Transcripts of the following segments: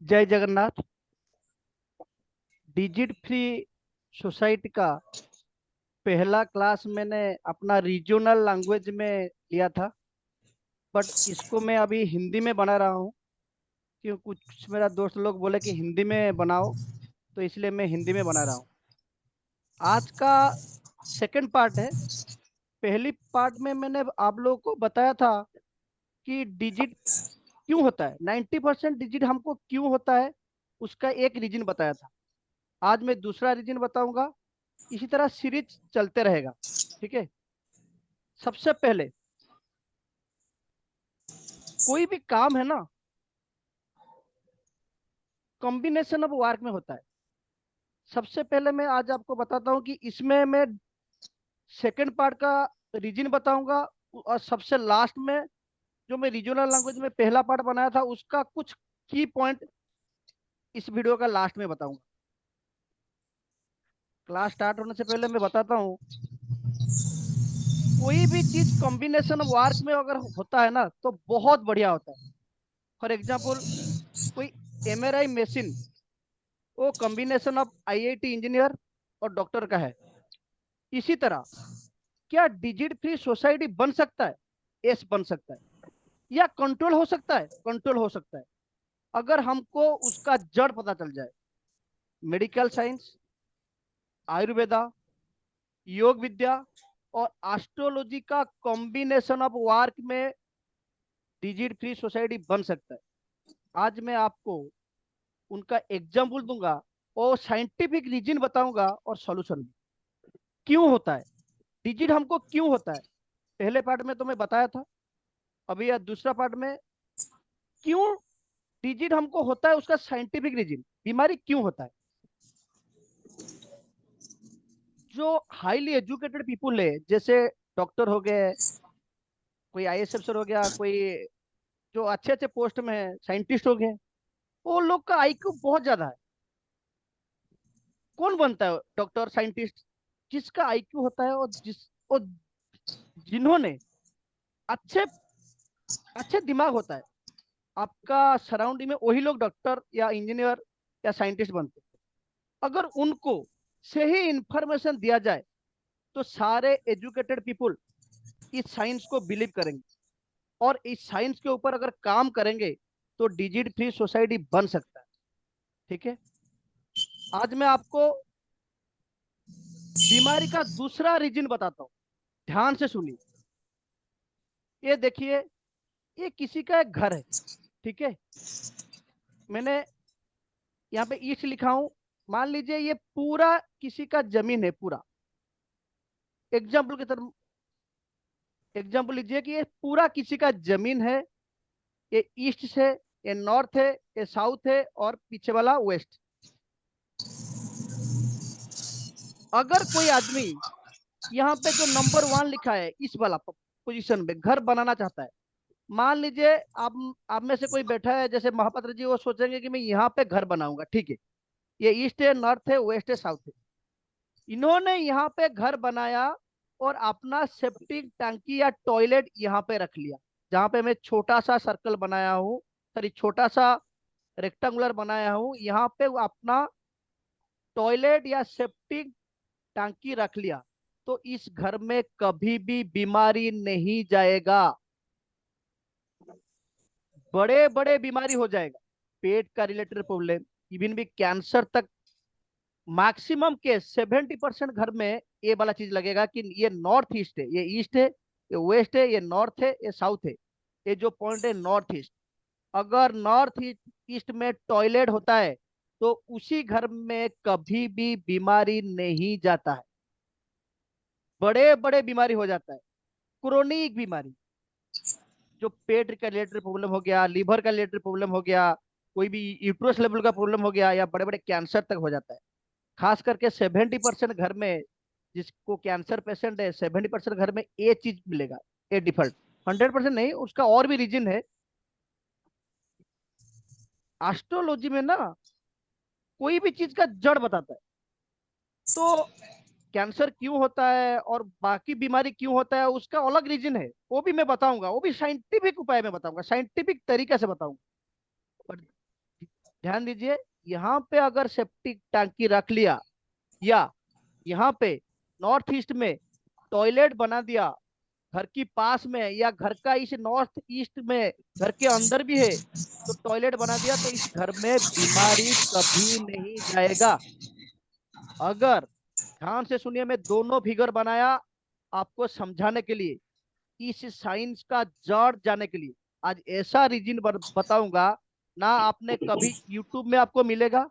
जय Jagannath. Digit free society का पहला क्लास मैंने अपना रीजनल लैंग्वेज में लिया था। बट इसको मैं अभी हिंदी में बना रहा हूँ, क्यों कुछ मेरा दोस्त लोग बोले कि हिंदी में बनाओ, तो इसलिए मैं हिंदी में बना रहा हूँ। आज का सेकंड पार्ट है। पहली पार्ट में मैंने आप लोगों को बताया था कि डिजिट क्यों होता है, 90% डिजिट हमको क्यों होता है, उसका एक रीजन बताया था। आज मैं दूसरा रीजन बताऊंगा। इसी तरह सीरीज चलते रहेगा। ठीक है। सबसे पहले, कोई भी काम है ना, कॉम्बिनेशन ऑफ वर्क में होता है। सबसे पहले मैं आज आपको बताता हूँ कि इसमें मैं सेकंड पार्ट का रीजन बताऊंगा, और सबसे लास्ट में जो मैं रीजनल लैंग्वेज में पहला पार्ट बनाया था उसका कुछ की पॉइंट इस वीडियो का लास्ट में बताऊंगा। क्लास स्टार्ट होने से पहले मैं बताता हूँ, कोई भी चीज कॉम्बिनेशन वर्क में अगर होता है ना तो बहुत बढ़िया होता है। फॉर एग्जाम्पल, कोई एमआरआई मशीन, वो कॉम्बिनेशन ऑफ आईआईटी इंजीनियर और डॉक्टर का है। इसी तरह क्या डिजिट फ्री सोसाइटी बन सकता है? यस, बन सकता है। या कंट्रोल हो सकता है? कंट्रोल हो सकता है, अगर हमको उसका जड़ पता चल जाए। मेडिकल साइंस, आयुर्वेदा, योग विद्या और एस्ट्रोलॉजी का कॉम्बिनेशन ऑफ वर्क में डिजिट फ्री सोसाइटी बन सकता है। आज मैं आपको उनका एग्जाम्पल दूंगा और साइंटिफिक रीजन बताऊंगा और सॉल्यूशन भी। क्यों होता है डिजिट, हमको क्यों होता है, पहले पार्ट में तो मैं बताया था। अभी यह दूसरा पार्ट में, क्यों डिजीज हमको होता है, उसका साइंटिफिक रीजन, बीमारी क्यों होता है। जो हाईली एजुकेटेड पीपुल है, जैसे डॉक्टर हो गए, कोई आईएएस अफसर हो गया, कोई जो अच्छे अच्छे पोस्ट में है, साइंटिस्ट हो गए, वो लोग का आईक्यू बहुत ज्यादा है। कौन बनता है डॉक्टर साइंटिस्ट? जिसका आईक्यू होता है, और और जिन्होंने अच्छे अच्छे दिमाग होता है। आपका सराउंडिंग में वही लोग डॉक्टर या इंजीनियर या साइंटिस्ट बनते हैं। अगर उनको सही इंफॉर्मेशन दिया जाए तो सारे एजुकेटेड पीपुल इस साइंस को बिलीव करेंगे, और इस साइंस के ऊपर अगर काम करेंगे तो डिजिट फ्री सोसाइटी बन सकता है। ठीक है। आज मैं आपको बीमारी का दूसरा रीजन बताता हूँ। ध्यान से सुनिए। ये देखिए, ये किसी का एक घर है। ठीक है। मैंने यहाँ पे ईस्ट लिखा हूं। मान लीजिए ये पूरा किसी का जमीन है पूरा। एग्जाम्पल की तरफ एग्जाम्पल लीजिए कि ये पूरा किसी का जमीन है। ये ईस्ट से, ये नॉर्थ है, ये साउथ है, और पीछे वाला वेस्ट। अगर कोई आदमी यहाँ पे जो नंबर वन लिखा है इस वाला पोजीशन में घर बनाना चाहता है, मान लीजिए आप में से कोई बैठा है जैसे महापात्र जी, वो सोचेंगे कि मैं यहाँ पे घर बनाऊंगा। ठीक है। ये ईस्ट है, नॉर्थ है, वेस्ट है, साउथ है। इन्होंने यहाँ पे घर बनाया और अपना सेप्टिक टंकी या टॉयलेट यहाँ पे रख लिया। जहाँ पे मैं छोटा सा सर्कल बनाया हूँ, सॉरी छोटा सा रेक्टेंगुलर बनाया हूँ, यहाँ पे वो अपना टॉयलेट या सेप्टिक टंकी रख लिया, तो इस घर में कभी भी बीमारी नहीं जाएगा। बड़े बड़े बीमारी हो जाएगा, पेट का रिलेटेड प्रॉब्लम, इवन भी कैंसर तक। मैक्सिमम के 70% घर में ये वाला चीज लगेगा कि ये नॉर्थ ईस्ट है, ये ईस्ट है, ये वेस्ट है, ये नॉर्थ है, ये साउथ है। ये जो पॉइंट है नॉर्थ ईस्ट, अगर नॉर्थ ईस्ट में टॉयलेट होता है तो उसी घर में कभी भी बीमारी नहीं जाता है। बड़े बड़े बीमारी हो जाता है, क्रोनिक बीमारी, जो पेट का रिलेटेड प्रॉब्लम हो गया, लीवर का रिलेटेड प्रॉब्लम हो गया, कोई भी यूट्रस लेवल का प्रॉब्लम हो गया, या बड़े बड़े कैंसर तक हो जाता है। खास करके 70% घर में, जिसको कैंसर पेशेंट है, 70% घर में ये चीज मिलेगा, ये डिफॉल्ट। 100% नहीं, उसका और भी रीजन है। एस्ट्रोलॉजी में ना कोई भी चीज का जड़ बताता है। तो कैंसर क्यों होता है और बाकी बीमारी क्यों होता है, उसका अलग रीजन है, वो भी मैं बताऊंगा। वो भी साइंटिफिक उपाय में बताऊंगा, साइंटिफिक तरीके से बताऊंगा। पर ध्यान दीजिए, यहाँ पे अगर सेप्टिक टैंकी रख लिया, या यहाँ पे नॉर्थ ईस्ट में टॉयलेट बना दिया, घर की पास में या घर का इस नॉर्थ ईस्ट में घर के अंदर भी है, तो टॉयलेट बना दिया, तो इस घर में बीमारी कभी नहीं जाएगा। अगर, ध्यान से सुनिए, मैं दोनों फिगर बनाया आपको समझाने के लिए, इस साइंस का जड़ जाने के लिए। आज ऐसा रीजन बताऊंगा, ना आपने कभी यूट्यूब में आपको मिलेगा,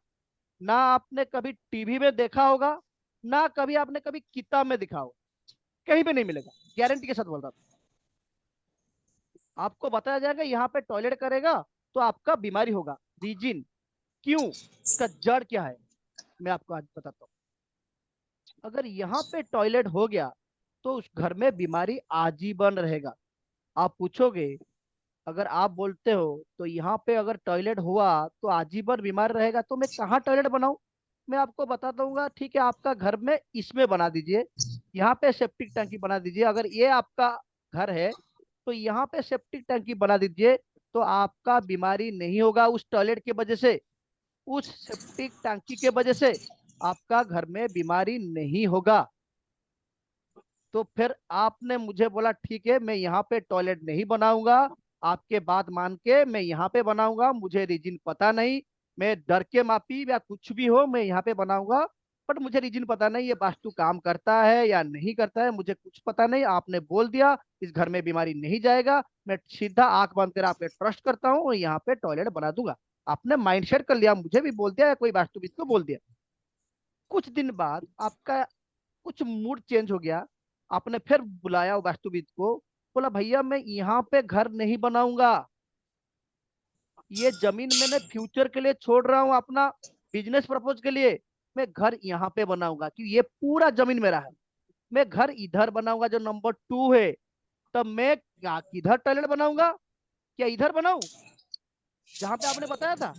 ना आपने कभी टीवी में देखा होगा, ना कभी आपने कभी किताब में देखा होगा, कहीं पे नहीं मिलेगा, गारंटी के साथ बोल रहा हूं। आपको बताया जाएगा यहाँ पे टॉयलेट करेगा तो आपका बीमारी होगा। रीजन क्यों, इसका जड़ क्या है, मैं आपको आज बताता हूँ। अगर यहाँ पे टॉयलेट हो गया तो उस घर में बीमारी आजीवन रहेगा। आप पूछोगे, अगर आप बोलते हो तो यहाँ पे अगर टॉयलेट हुआ तो आजीवन बीमार रहेगा, तो मैं कहाँ टॉयलेट बनाऊं? मैं आपको बता दूंगा, ठीक है, आपका घर में इसमें बना दीजिए, यहाँ पे सेप्टिक टंकी बना दीजिए। अगर ये आपका घर है तो यहाँ पे सेप्टिक टंकी बना दीजिए, तो आपका बीमारी नहीं होगा उस टॉयलेट की वजह से, उस सेप्टिक टंकी के वजह से आपका घर में बीमारी नहीं होगा। तो फिर आपने मुझे बोला ठीक है मैं यहाँ पे टॉयलेट नहीं बनाऊंगा, आपके बात मान के मैं यहाँ पे बनाऊंगा, मुझे रीजन पता नहीं, मैं डर के मापी या कुछ भी हो मैं यहाँ पे बनाऊंगा, बट मुझे रीजन पता नहीं ये वास्तु काम करता है या नहीं करता है, मुझे कुछ पता नहीं, आपने बोल दिया इस घर में बीमारी नहीं जाएगा, मैं सीधा आंख बंद कर आप पे ट्रस्ट करता हूँ और यहाँ पे टॉयलेट बना दूंगा। आपने माइंडसेट कर लिया, मुझे भी बोल दिया या कोई वास्तुविद को बोल दिया। कुछ दिन बाद आपका कुछ मूड चेंज हो गया, आपने फिर बुलाया वास्तुविद को, बोला भैया मैं यहाँ पे घर नहीं बनाऊंगा, ये जमीन मैंने फ्यूचर के लिए छोड़ रहा हूँ, अपना बिजनेस पर्पज के लिए, मैं घर यहाँ पे बनाऊंगा क्योंकि ये पूरा जमीन मेरा है, मैं घर इधर बनाऊंगा जो नंबर 2 है। तब मैं क्या किधर टॉयलेट बनाऊंगा, क्या इधर बनाऊं जहां पे आपने बताया था?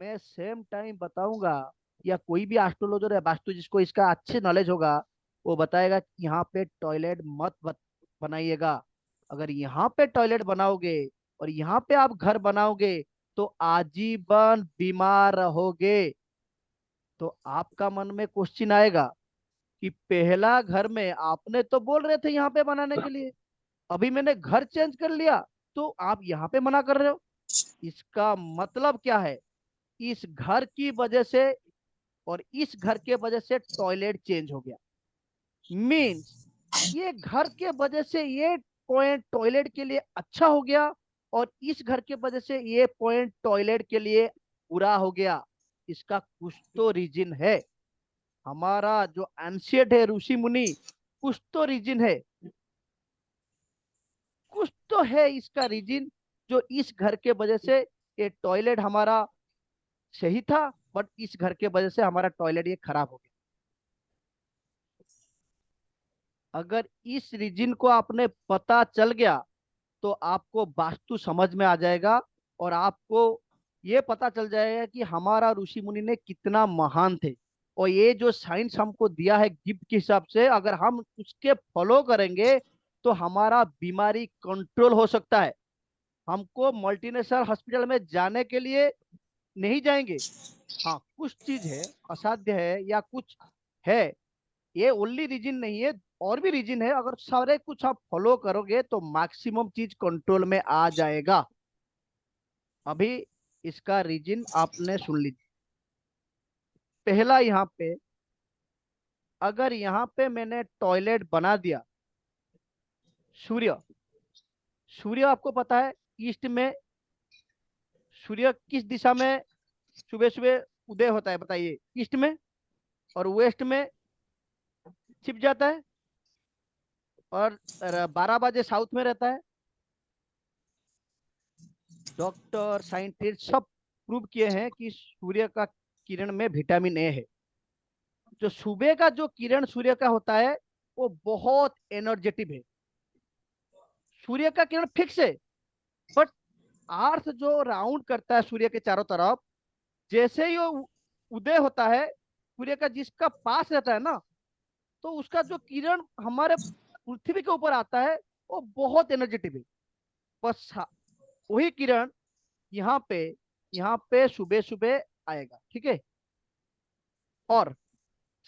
मैं सेम टाइम बताऊंगा, या कोई भी एस्ट्रोलॉजर या वास्तु जिसको इसका अच्छे नॉलेज होगा, वो बताएगा कि यहाँ पे टॉयलेट मत बनाइएगा। अगर यहाँ पे टॉयलेट बनाओगे और यहाँ पे आप घर बनाओगे तो आजीवन बीमार रहोगे। तो आपका मन में क्वेश्चन आएगा कि पहला घर में आपने तो बोल रहे थे यहाँ पे बनाने के लिए, अभी मैंने घर चेंज कर लिया तो आप यहाँ पे मना कर रहे हो। इसका मतलब क्या है, इस घर की वजह से और इस घर के वजह से टॉयलेट चेंज हो गया, मीन्स ये घर के वजह से ये पॉइंट टॉयलेट के लिए अच्छा हो गया, और इस घर के वजह से ये पॉइंट टॉयलेट के लिए बुरा हो गया। इसका कुछ तो रीजन है, हमारा जो एंशियंट है ऋषि मुनि, कुछ तो रीजन है, कुछ तो है इसका रीजन, जो इस घर के वजह से ये टॉयलेट हमारा सही था, बट इस घर के वजह से हमारा टॉयलेट ये खराब हो गया। अगर इस रीजन को आपने पता चल गया तो आपको वास्तु समझ में आ जाएगा, और आपको ये पता चल जाएगा कि हमारा ऋषि मुनि ने कितना महान थे, और ये जो साइंस हमको दिया है गिफ्ट के हिसाब से, अगर हम उसके फॉलो करेंगे तो हमारा बीमारी कंट्रोल हो सकता है। हमको मल्टीनेशनल हॉस्पिटल में जाने के लिए नहीं जाएंगे। हाँ, कुछ चीज है असाध्य है या कुछ है, ये ओनली रीजन नहीं है, और भी रीजन है, अगर सारे कुछ आप फॉलो करोगे तो मैक्सिमम चीज कंट्रोल में आ जाएगा। अभी इसका रीजन आपने सुन लीजिए। पहला, यहाँ पे अगर यहाँ पे मैंने टॉयलेट बना दिया, सूर्य, सूर्य आपको पता है ईस्ट में, सूर्य किस दिशा में सुबह सुबह उदय होता है बताइए? ईस्ट में, और वेस्ट में छिप जाता है, और 12 बजे साउथ में रहता है। डॉक्टर साइंटिस्ट सब प्रूव किए हैं कि सूर्य का किरण में विटामिन ए है। जो सुबह का जो किरण सूर्य का होता है वो बहुत एनर्जेटिक है। सूर्य का किरण फिक्स है, बट अर्थ जो राउंड करता है सूर्य के चारों तरफ, जैसे ही वो उदय होता है, सूर्य का जिसका पास रहता है ना, तो उसका जो किरण हमारे पृथ्वी के ऊपर आता है वो बहुत एनर्जेटिक है। बस वही किरण यहाँ पे यहाँ पे सुबह सुबह आएगा, ठीक है। और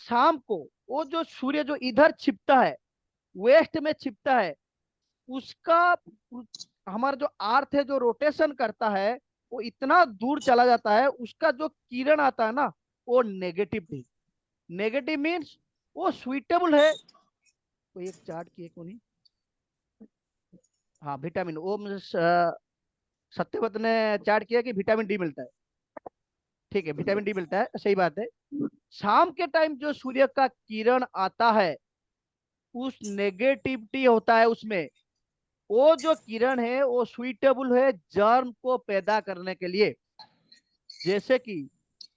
शाम को वो जो सूर्य जो इधर छिपता है, वेस्ट में छिपता है, उसका हमारा जो अर्थ है जो रोटेशन करता है, वो इतना दूर चला जाता है, उसका जो किरण आता है ना, वो नेगेटिव नहीं। नेगेटिव मीन्स वो सुइटेबल है। तो एक चार्ट की एक नहीं, हाँ विटामिन वो सत्यव्रत ने चार्ट किया कि विटामिन डी मिलता है, ठीक है, विटामिन डी मिलता है, सही बात है। शाम के टाइम जो सूर्य का किरण आता है, उस नेगेटिविटी होता है उसमें, वो जो किरण है वो सुइटेबल है जर्म को पैदा करने के लिए। जैसे कि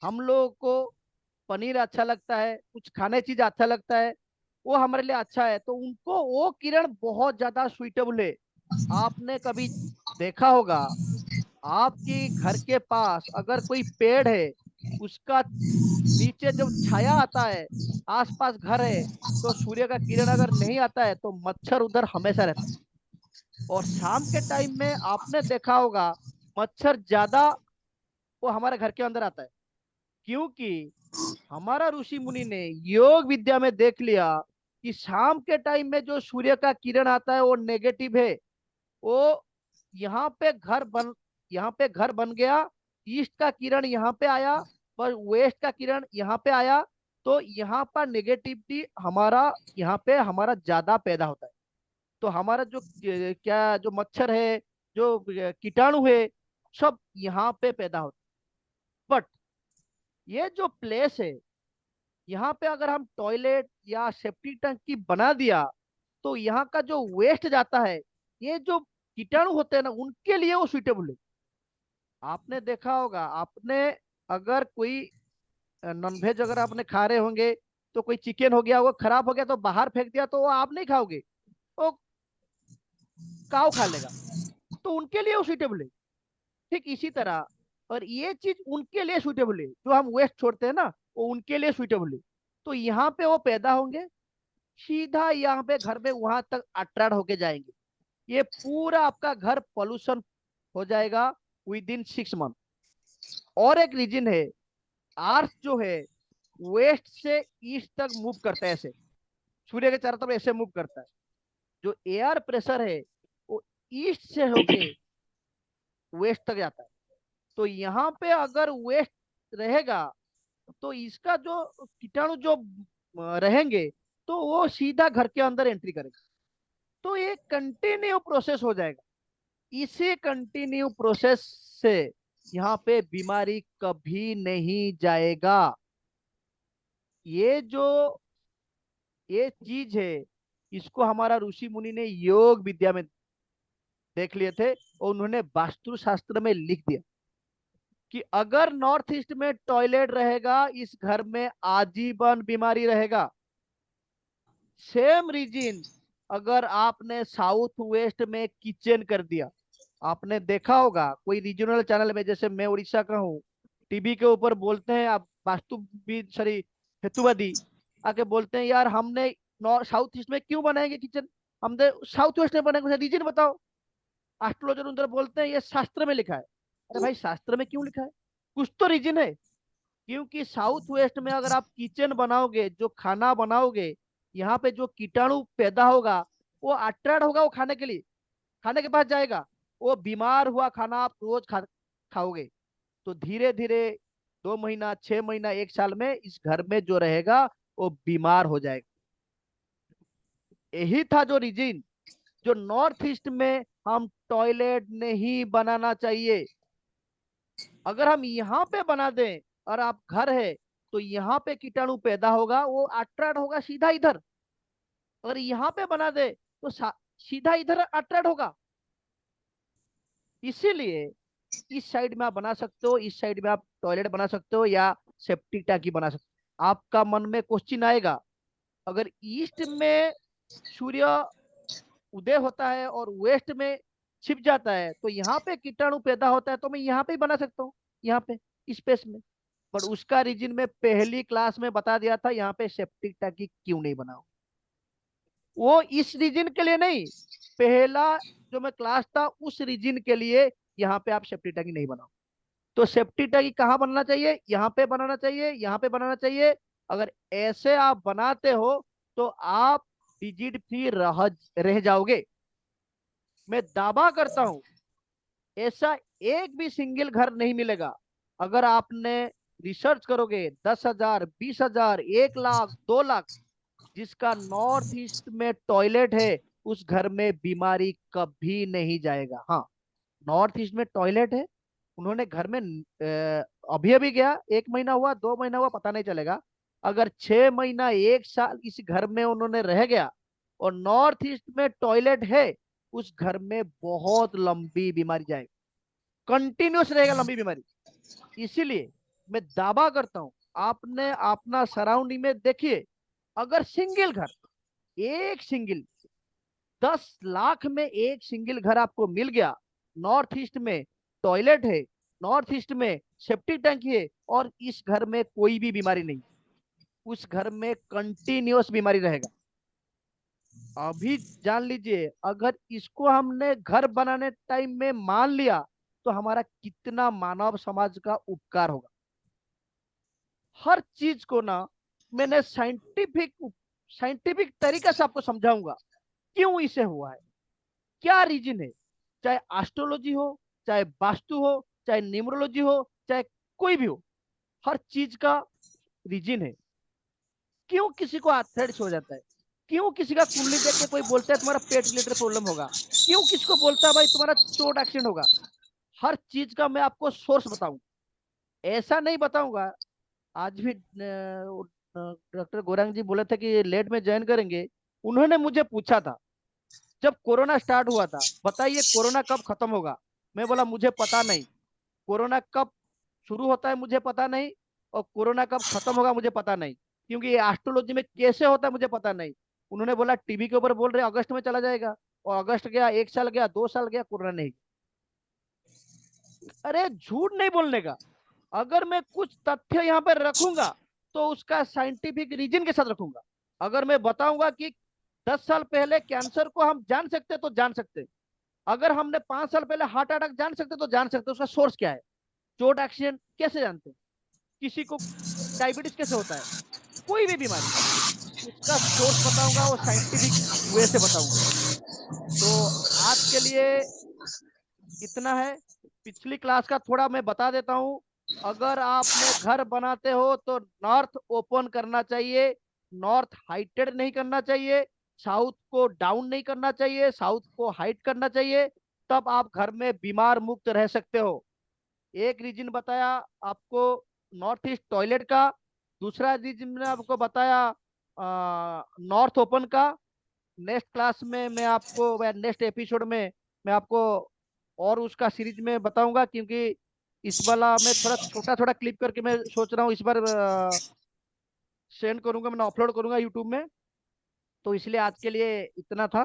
हम लोगों को पनीर अच्छा लगता है, कुछ खाने चीज अच्छा लगता है, वो हमारे लिए अच्छा है, तो उनको वो किरण बहुत ज्यादा सुइटेबल है। आपने कभी देखा होगा, आपके घर के पास अगर कोई पेड़ है, उसका नीचे जब छाया आता है, आसपास घर है, तो सूर्य का किरण अगर नहीं आता है तो मच्छर उधर हमेशा रहता है। और शाम के टाइम में आपने देखा होगा, मच्छर ज्यादा वो हमारे घर के अंदर आता है, क्योंकि हमारा ऋषि मुनि ने योग विद्या में देख लिया कि शाम के टाइम में जो सूर्य का किरण आता है वो नेगेटिव है। वो यहाँ पे घर बन यहाँ पे घर बन गया, ईस्ट का किरण यहाँ पे आया, पर वेस्ट का किरण यहाँ पे आया, तो यहाँ पर नेगेटिविटी हमारा यहाँ पे हमारा ज्यादा पैदा होता है। तो हमारा जो क्या जो मच्छर है, जो कीटाणु है, सब यहाँ पे पैदा होता है। बट ये जो प्लेस है, यहाँ पे अगर हम टॉयलेट या सेप्टी टंकी बना दिया, तो यहाँ का जो वेस्ट जाता है, ये जो कीटाणु होते हैं ना, उनके लिए वो सुइटेबल है। आपने देखा होगा, आपने अगर कोई नॉनवेज अगर आपने खा रहे होंगे, तो कोई चिकन हो गया वो खराब हो गया तो बाहर फेंक दिया, तो वो आप नहीं खाओगे, वो काव खा लेगा, तो उनके लिए वो सुइटेबल है। ठीक इसी तरह, और ये चीज उनके लिए सुइटेबल है, जो हम वेस्ट छोड़ते हैं ना, वो उनके लिए सुइटेबल है। तो यहाँ पे वो पैदा होंगे, सीधा यहाँ पे घर में वहां तक अट्रैक्ट होके जाएंगे। ये पूरा आपका घर पॉल्यूशन हो जाएगा विद इन 6 मंथ। और एक रीजन है, अर्थ जो है वेस्ट से ईस्ट तक मूव करता है ऐसे, सूर्य के चारों तरफ ऐसे मूव करता है। जो एयर प्रेशर है वो ईस्ट से होके वेस्ट तक जाता है। तो यहाँ पे अगर वेस्ट रहेगा, तो इसका जो कीटाणु जो रहेंगे, तो वो सीधा घर के अंदर एंट्री करेगा। तो ये कंटिन्यू प्रोसेस हो जाएगा। इसी कंटिन्यू प्रोसेस से यहाँ पे बीमारी कभी नहीं जाएगा। ये जो ये चीज है, इसको हमारा ऋषि मुनि ने योग विद्या में देख लिए थे, और उन्होंने वास्तु शास्त्र में लिख दिया कि अगर नॉर्थ ईस्ट में टॉयलेट रहेगा, इस घर में आजीवन बीमारी रहेगा। सेम रीजन अगर आपने साउथ वेस्ट में किचन कर दिया, आपने देखा होगा कोई रीजनल चैनल में, जैसे मैं उड़ीसा का हूँ, टीवी के ऊपर बोलते हैं, आप वास्तुविद सॉरी हेतुवादी आके बोलते हैं, यार हमने साउथ ईस्ट में क्यों बनाएंगे किचन, हमने साउथ वेस्ट में बनाएंगे, रीजन बताओ। एस्ट्रोलॉजर उधर बोलते हैं ये शास्त्र में लिखा है। अरे भाई, शास्त्र में क्यों लिखा है? कुछ तो रीजन है। क्योंकि साउथ वेस्ट में अगर आप किचन बनाओगे, जो खाना बनाओगे, यहाँ पे जो कीटाणु पैदा होगा, वो अट्रैक्ट होगा, वो खाने के लिए, खाने के पास जाएगा। वो बीमार हुआ खाना आप रोज खाओगे, तो धीरे धीरे 2 महीना, 6 महीना, 1 साल में इस घर में जो रहेगा वो बीमार हो जाएगा। यही था जो रीजन, जो नॉर्थ ईस्ट में हम टॉयलेट नहीं बनाना चाहिए। अगर हम यहाँ पे बना दें और आप घर है, तो यहाँ पे कीटाणु पैदा होगा, वो अट्रैक्ट होगा सीधा इधर। अगर यहाँ पे बना दे तो सीधा इधर अट्रैक्ट होगा। इसीलिए इस साइड में आप बना सकते हो, इस साइड में आप टॉयलेट बना सकते हो, या सेप्टिक टैंकी बना सकते हो। आपका मन में क्वेश्चन आएगा, अगर ईस्ट में सूर्य उदय होता है और वेस्ट में छिप जाता है, तो यहाँ पे कीटाणु पैदा होता है, तो मैं यहाँ पे ही बना सकता हूँ, यहाँ पे स्पेस में। पर उसका रीजन में पहली क्लास में बता दिया था, यहाँ पे सेप्टिक टैंकी क्यों नहीं बनाओ। वो इस रीजन के लिए नहीं, पहला जो मैं क्लास था उस रीजन के लिए यहाँ पे आप सेप्टिक टैंकी नहीं बनाओ। तो सेफ्टी टैंक कहाँ बनना चाहिए? यहाँ पे बनाना चाहिए, यहाँ पे बनाना चाहिए। अगर ऐसे आप बनाते हो तो आप डिजिट फ्री रह जाओगे। मैं दावा करता हूं, ऐसा एक भी सिंगल घर नहीं मिलेगा। अगर आपने रिसर्च करोगे, 10,000, 20,000, 1 लाख, 2 लाख, जिसका नॉर्थ ईस्ट में टॉयलेट है, उस घर में बीमारी कभी नहीं जाएगा। हाँ, नॉर्थ ईस्ट में टॉयलेट है, उन्होंने घर में अभी अभी गया, 1 महीना हुआ, 2 महीना हुआ, पता नहीं चलेगा। अगर 6 महीना, 1 साल इस घर में उन्होंने रह गया और नॉर्थ ईस्ट में टॉयलेट है, उस घर में बहुत लंबी बीमारी जाएगी, कंटिन्यूस रहेगा लंबी बीमारी। इसीलिए मैं दावा करता हूं, आपने अपना सराउंडिंग में देखिए, अगर सिंगल घर, एक सिंगल, 10 लाख में एक सिंगल घर आपको मिल गया, नॉर्थ ईस्ट में टॉयलेट है, नॉर्थ ईस्ट में सेप्टिक टैंक है, और इस घर में कोई भी बीमारी नहीं, उस घर में कंटिन्यूअस बीमारी रहेगा। अभी जान लीजिए, अगर इसको हमने घर बनाने टाइम में मान लिया, तो हमारा कितना मानव समाज का उपकार होगा। हर चीज को ना मैंने साइंटिफिक साइंटिफिक तरीके से आपको समझाऊंगा, क्यों इसे हुआ है, क्या रीजन है। चाहे एस्ट्रोलॉजी हो, चाहे वास्तु हो, चाहे न्यूमरोलॉजी हो, चाहे कोई भी हो, हर चीज का रीजन है। क्यों किसी को आर्थराइटिस हो जाता है, क्यों किसी का कुंडली देख के कोई बोलता है तुम्हारा पेट रिलेटेड प्रॉब्लम होगा, क्यों किसको बोलता है भाई तुम्हारा चोट एक्सीडेंट होगा। हर चीज का मैं आपको सोर्स बताऊं, ऐसा नहीं बताऊंगा। आज भी डॉक्टर गोरंग जी बोले थे कि लेट में ज्वाइन करेंगे। उन्होंने मुझे पूछा था, जब कोरोना स्टार्ट हुआ था, बताइए कोरोना कब खत्म होगा? मैं बोला मुझे पता नहीं, कोरोना कब शुरू होता है मुझे पता नहीं, और कोरोना कब खत्म होगा मुझे पता नहीं, क्योंकि ये एस्ट्रोलॉजी में कैसे होता है मुझे पता नहीं। उन्होंने बोला टीवी के ऊपर बोल रहे अगस्त में चला जाएगा, और अगस्त गया, 1 साल गया, 2 साल गया, कोरोना नहीं। अरे झूठ नहीं बोलने का, अगर मैं कुछ तथ्य यहाँ पर रखूंगा तो उसका साइंटिफिक रीजन के साथ रखूंगा। अगर मैं बताऊंगा कि 10 साल पहले कैंसर को हम जान सकते तो जान सकते, अगर हमने 5 साल पहले हार्ट अटैक जान सकते तो जान सकते, उसका सोर्स क्या है। चोट एक्सीडेंट कैसे जानते हैं, किसी को डायबिटीज कैसे होता है, कोई भी बीमारी, उसका सोर्स बताऊंगा, वो साइंटिफिक वे से बताऊंगा। तो आज के लिए इतना है। पिछली क्लास का थोड़ा मैं बता देता हूँ। अगर आपने घर बनाते हो तो नॉर्थ ओपन करना चाहिए, नॉर्थ हाइटेड नहीं करना चाहिए, साउथ को डाउन नहीं करना चाहिए, साउथ को हाइट करना चाहिए। तब आप घर में बीमार मुक्त रह सकते हो। एक रीजन बताया आपको नॉर्थ ईस्ट टॉयलेट का, दूसरा रीजन मैंने आपको बताया नॉर्थ ओपन का। नेक्स्ट क्लास में मैं आपको, नेक्स्ट एपिसोड में मैं आपको और उसका सीरीज में बताऊंगा, क्योंकि इस वाला मैं थोड़ा छोटा छोटा क्लिप करके मैं सोच रहा हूँ इस बार सेंड करूंगा, मैं अपलोड करूंगा यूट्यूब में। तो इसलिए आज के लिए इतना था।